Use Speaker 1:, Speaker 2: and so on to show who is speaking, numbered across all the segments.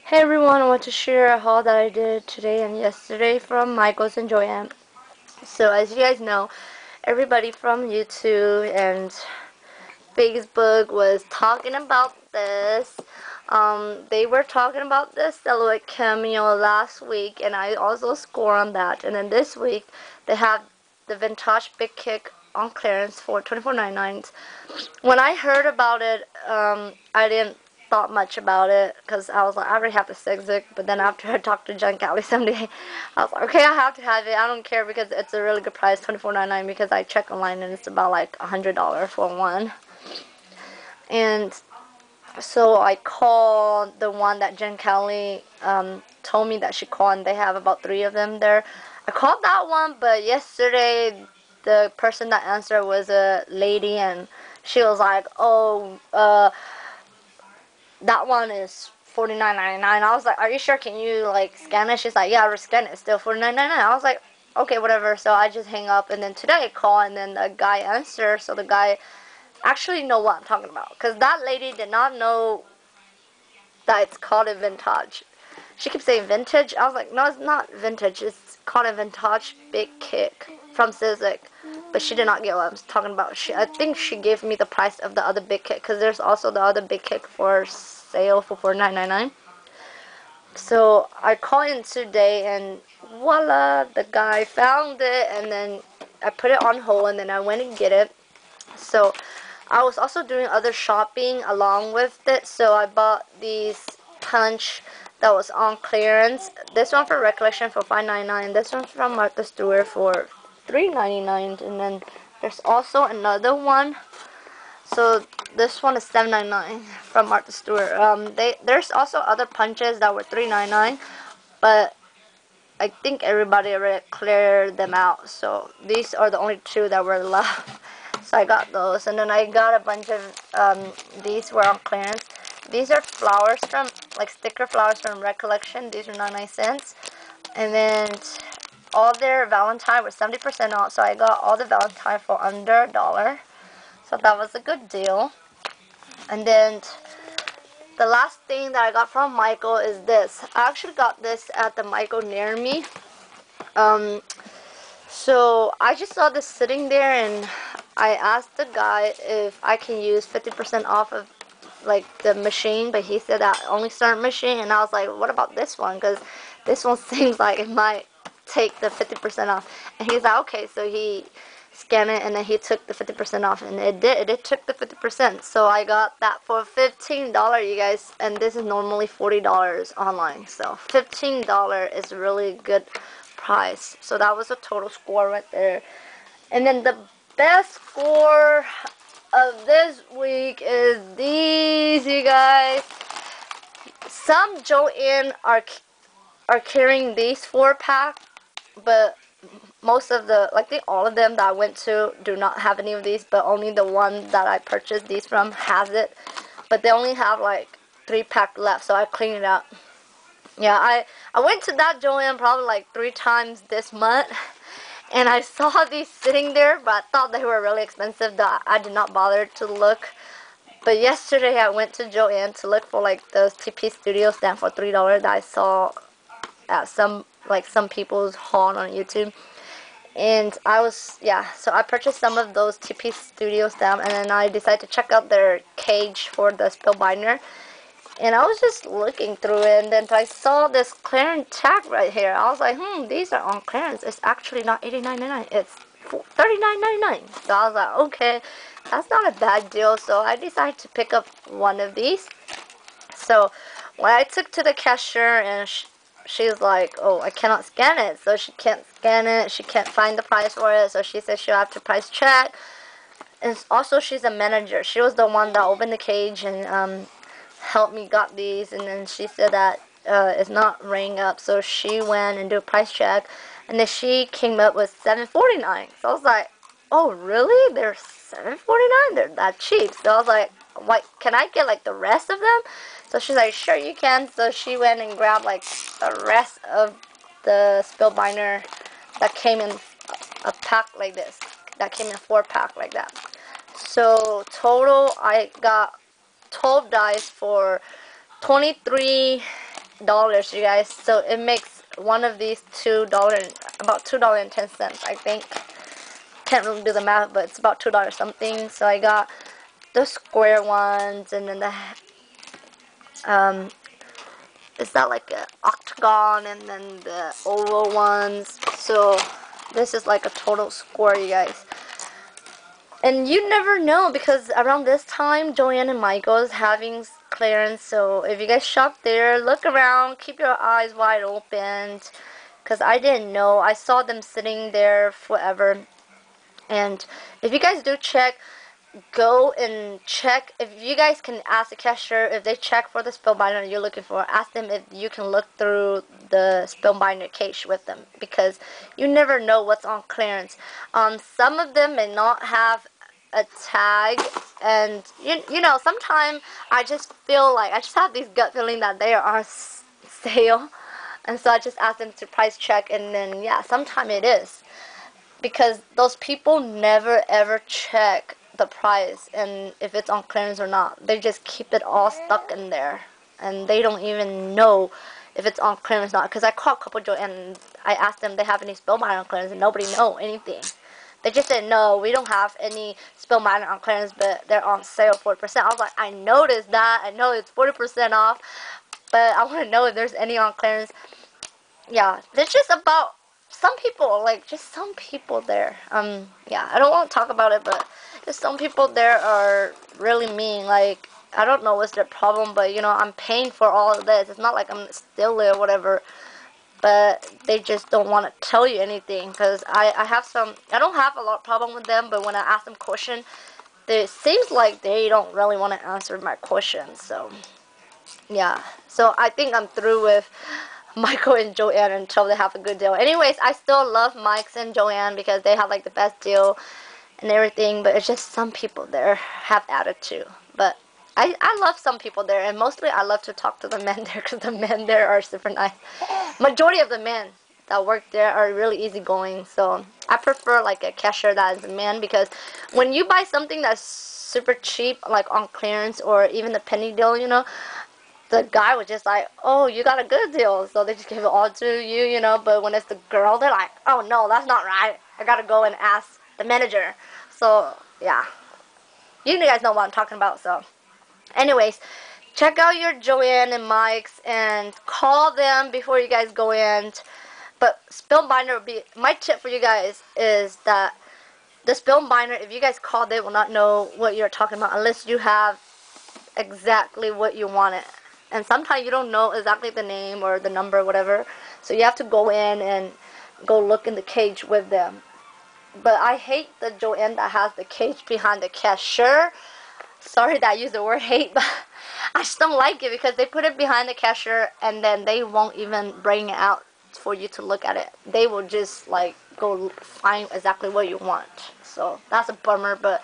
Speaker 1: Hey everyone, I want to share a haul that I did today and yesterday from Michaels and Joanne. So as you guys know, everybody from YouTube and Facebook was talking about this. They were talking about this silhouette cameo last week, and I also score on that. And then this week, they have the vintage big kick on clearance for $24.99. When I heard about it, I didn't thought much about it because I was like, I already have the Zig. But then after I talked to Jen Cali someday, I was like, okay, I have to have it. I don't care because it's a really good price, $24.99. Because I checked online and it's about like $100 for one. And so I called the one that Jen Kelly told me that she called, and they have about 3 of them there. I called that one, but yesterday the person that answered was a lady, and she was like, oh, that one is $49.99. I was like, are you sure? Can you like scan it? She's like, yeah, I'll scan it. It's still $49.99. I was like, okay, whatever. So I just hang up, and then today I call, and then the guy answered. So the guy actually know what I'm talking about, because that lady did not know that it's called a vintage. She keeps saying vintage. I was like, no, it's not vintage. It's called a vintage big kick from Zig. But she did not get what I was talking about. I think she gave me the price of the other big kick, because there's also the other big kick for sale for $49.99. So I called in today, and voila, the guy found it, and then I put it on hold, and then I went and get it. So I was also doing other shopping along with it, so I bought these punch that was on clearance. This one for Recollection for $5.99. This one from Martha Stewart for $3.99. And then there's also another one. So this one is $7.99 from Martha Stewart. There's also other punches that were $3.99, but I think everybody already cleared them out. So these are the only 2 that were left. So I got those, and then I got a bunch of these were on clearance. These are flowers from, like, sticker flowers from Recollection. These are 99 cents. And then all their Valentine was 70% off, so I got all the Valentine for under $1. So that was a good deal. And then the last thing that I got from Michael is this. I actually got this at the Michael near me. So I just saw this sitting there, and I asked the guy if I can use 50% off of like the machine, but he said that only certain machine, and I was like, what about this one? Because this one seems like it might take the 50% off. And he's like, okay. So he scanned it, and then he took the 50% off, and it did. It took the 50%. So I got that for $15, you guys, and this is normally $40 online. So $15 is a really good price. So that was a total score right there. And then the best score of this week is these, you guys. Some Joann are carrying these 4-pack, but most of the, like, all of them that I went to do not have any of these, but only the one that I purchased these from has it. But they only have like 3-pack left, so I cleaned it up. Yeah, I went to that Joann probably like 3 times this month, and I saw these sitting there, but I thought they were really expensive that I did not bother to look. But yesterday I went to Joann to look for like those TP Studio stamp for $3 that I saw at some people's haul on YouTube. And I was, yeah, so I purchased some of those TP Studio stamp, and then I decided to check out their cage for the spill binder. And I was just looking through it, and then I saw this clearance tag right here. I was like, these are on clearance. It's actually not $89.99. It's $39.99. So I was like, okay, that's not a bad deal. So I decided to pick up one of these. So when I took to the cashier, and she's like, oh, I cannot scan it. So she can't scan it. She can't find the price for it. So she said she'll have to price check. And also, she's a manager. She was the one that opened the cage and helped me got these, and then she said that it's not ring up, so she went and did a price check, and then she came up with $7.49. So I was like, oh really, they're $7.49? They're that cheap? So I was like, what, can I get like the rest of them? So she's like, sure you can. So she went and grabbed like the rest of the spill binder that came in a pack like this, that came in a 4-pack like that. So total I got 12 dice for $23.99. $2, you guys. So it makes one of these $2, about $2.10, I think. Can't really do the math, but it's about $2 something. So I got the square ones, and then the is that like a octagon, and then the oval ones. So this is like a total square, you guys. And you never know, because around this time, Joann and Michael is having clearance. So if you guys shop there, look around, keep your eyes wide open. Because I didn't know. I saw them sitting there forever. And if you guys do check, go and check. If you guys can ask the cashier if they check for the spill binder you're looking for, ask them if you can look through the spill binder case with them, because you never know what's on clearance. Some of them may not have a tag, and you know, sometimes I just feel like I just have this gut feeling that they are on sale, and so I just ask them to price check, and then yeah, sometimes it is, because those people never ever check the price and if it's on clearance or not. They just keep it all stuck in there, and they don't even know if it's on clearance or not. Because I called Couple Joe and I asked them if they have any spill minor on clearance, and nobody know anything. They just said, no, we don't have any spill minor on clearance, but they're on sale 40%. I was like, I noticed that. I know it's 40% off, but I want to know if there's any on clearance. Yeah, it's just about some people, like just some people there. Yeah, I don't want to talk about it, but just some people there are really mean. Like, I don't know what's their problem, but you know, I'm paying for all of this. It's not like I'm still there or whatever, but they just don't want to tell you anything. Because I have some, I don't have a lot of problem with them, but when I ask them question, it seems like they don't really want to answer my questions. So yeah, so I think I'm through with Michael and Joann until they have a good deal. Anyways, I still love Mike's and Joann because they have like the best deal and everything, but it's just some people there have attitude. But I love some people there, and mostly I love to talk to the men there because the men there are super nice. Majority of the men that work there are really easygoing, so I prefer like a cashier that is a man, because when you buy something that's super cheap, like on clearance or even the penny deal, you know, the guy was just like, oh, you got a good deal, so they just give it all to you, you know. But when it's the girl, they're like, oh no, that's not right, I gotta go and ask the manager. So yeah, you guys know what I'm talking about. So anyways, check out your Joann and Mike's and call them before you guys go in. But spill binder would be my tip for you guys, is that the spill binder, if you guys call, they will not know what you're talking about unless you have exactly what you want it. And sometimes you don't know exactly the name or the number or whatever, so you have to go in and go look in the cage with them. But I hate the Joann that has the cage behind the cashier. Sorry that I use the word hate, but I just don't like it because they put it behind the cashier and then they won't even bring it out for you to look at it. They will just like go find exactly what you want. So that's a bummer. But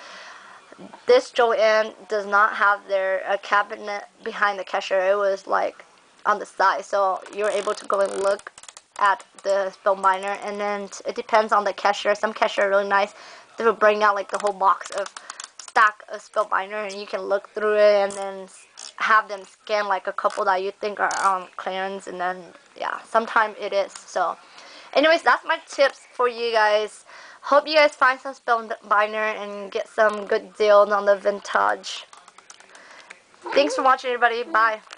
Speaker 1: this Joann does not have their cabinet behind the cashier. It was like on the side, so you're able to go and look at the spill binder. And then it depends on the cashier. Some cashier are really nice. They will bring out like the whole box of stack of spill binder, and you can look through it and then have them scan like a couple that you think are on clearance, and then yeah, sometimes it is. So anyways, that's my tips for you guys. Hope you guys find some spill binder and get some good deals on the vintage. Thanks for watching, everybody. Bye.